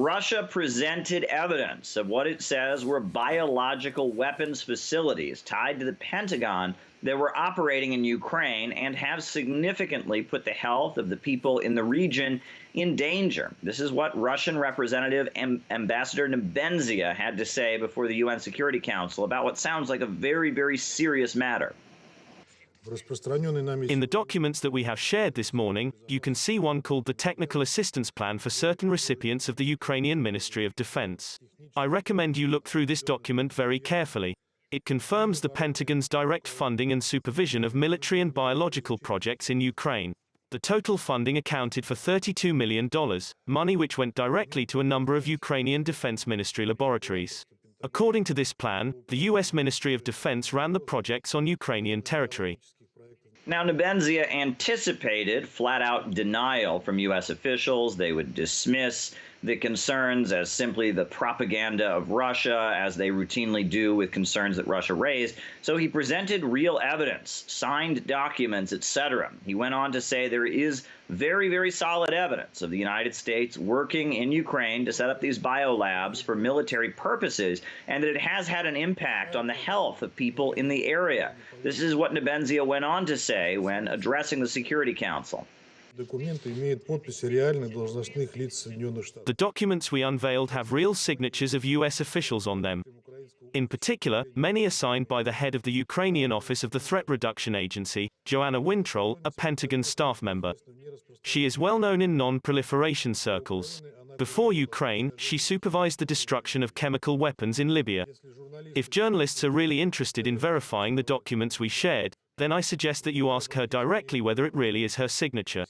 Russia presented evidence of what it says were biological weapons facilities tied to the Pentagon that were operating in Ukraine and have significantly put the health of the people in the region in danger. This is what Russian Representative Ambassador Nebenzia had to say before the UN Security Council about what sounds like a very, very serious matter. In the documents that we have shared this morning, you can see one called the Technical Assistance Plan for certain recipients of the Ukrainian Ministry of Defense. I recommend you look through this document very carefully. It confirms the Pentagon's direct funding and supervision of military and biological projects in Ukraine. The total funding accounted for $32 million, money which went directly to a number of Ukrainian Defense Ministry laboratories. According to this plan, the U.S. Ministry of Defense ran the projects on Ukrainian territory. Now, Nebenzia anticipated flat-out denial from U.S. officials. They would dismiss the concerns as simply the propaganda of Russia, as they routinely do with concerns that Russia raised. So he presented real evidence, signed documents, etc. He went on to say there is very, very solid evidence of the United States working in Ukraine to set up these biolabs for military purposes, and that it has had an impact on the health of people in the area. This is what Nebenzia went on to say when addressing the Security Council. The documents we unveiled have real signatures of U.S. officials on them. In particular, many are signed by the head of the Ukrainian Office of the Threat Reduction Agency, Joanna Wintroll, a Pentagon staff member. She is well known in non-proliferation circles. Before Ukraine, she supervised the destruction of chemical weapons in Libya. If journalists are really interested in verifying the documents we shared, then I suggest that you ask her directly whether it really is her signature.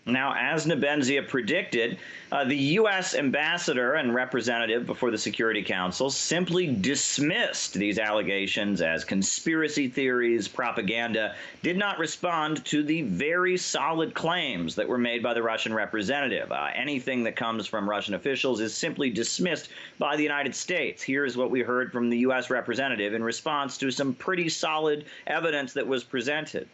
Now, as Nebenzia predicted, the U.S. ambassador and representative before the Security Council simply dismissed these allegations as conspiracy theories, propaganda, did not respond to the very solid claims that were made by the Russian representative. Anything that comes from Russian officials is simply dismissed by the United States. Here's what we heard from the U.S. representative in response to some pretty solid evidence that was presented.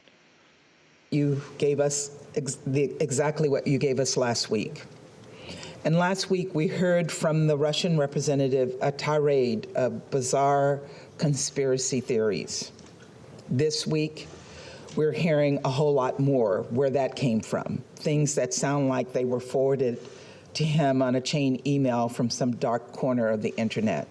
You gave us exactly what you gave us last week. And last week we heard from the Russian representative a tirade of bizarre conspiracy theories. This week we're hearing a whole lot more where that came from. Things that sound like they were forwarded to him on a chain email from some dark corner of the internet.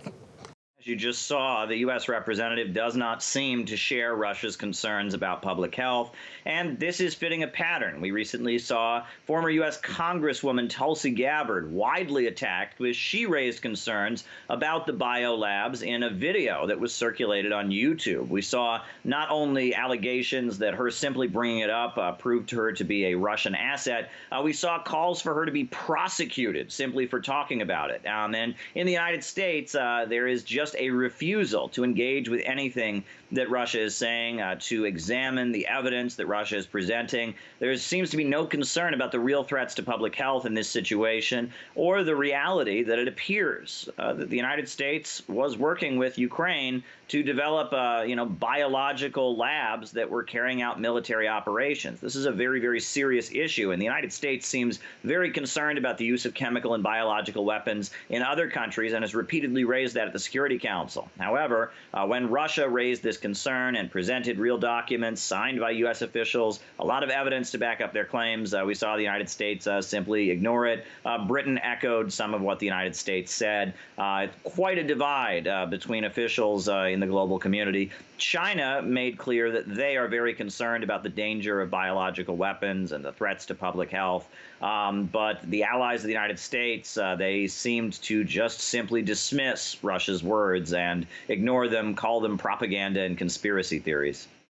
As you just saw, the U.S. representative does not seem to share Russia's concerns about public health, and this is fitting a pattern. We recently saw former U.S. Congresswoman Tulsi Gabbard widely attacked because she raised concerns about the biolabs in a video that was circulated on YouTube. We saw not only allegations that her simply bringing it up proved her to be a Russian asset, we saw calls for her to be prosecuted simply for talking about it. And in the United States, there is just a refusal to engage with anything that Russia is saying, to examine the evidence that Russia is presenting. There seems to be no concern about the real threats to public health in this situation, or the reality that it appears that the United States was working with Ukraine to develop, biological labs that were carrying out military operations. This is a very, very serious issue, and the United States seems very concerned about the use of chemical and biological weapons in other countries and has repeatedly raised that at the Security Council. However, when Russia raised this concern and presented real documents signed by U.S. officials, a lot of evidence to back up their claims, we saw the United States simply ignore it. Britain echoed some of what the United States said. Quite a divide between officials in the global community. China made clear that they are very concerned about the danger of biological weapons and the threats to public health. But the allies of the United States, they seemed to just simply dismiss Russia's words and ignore them, call them propaganda and conspiracy theories.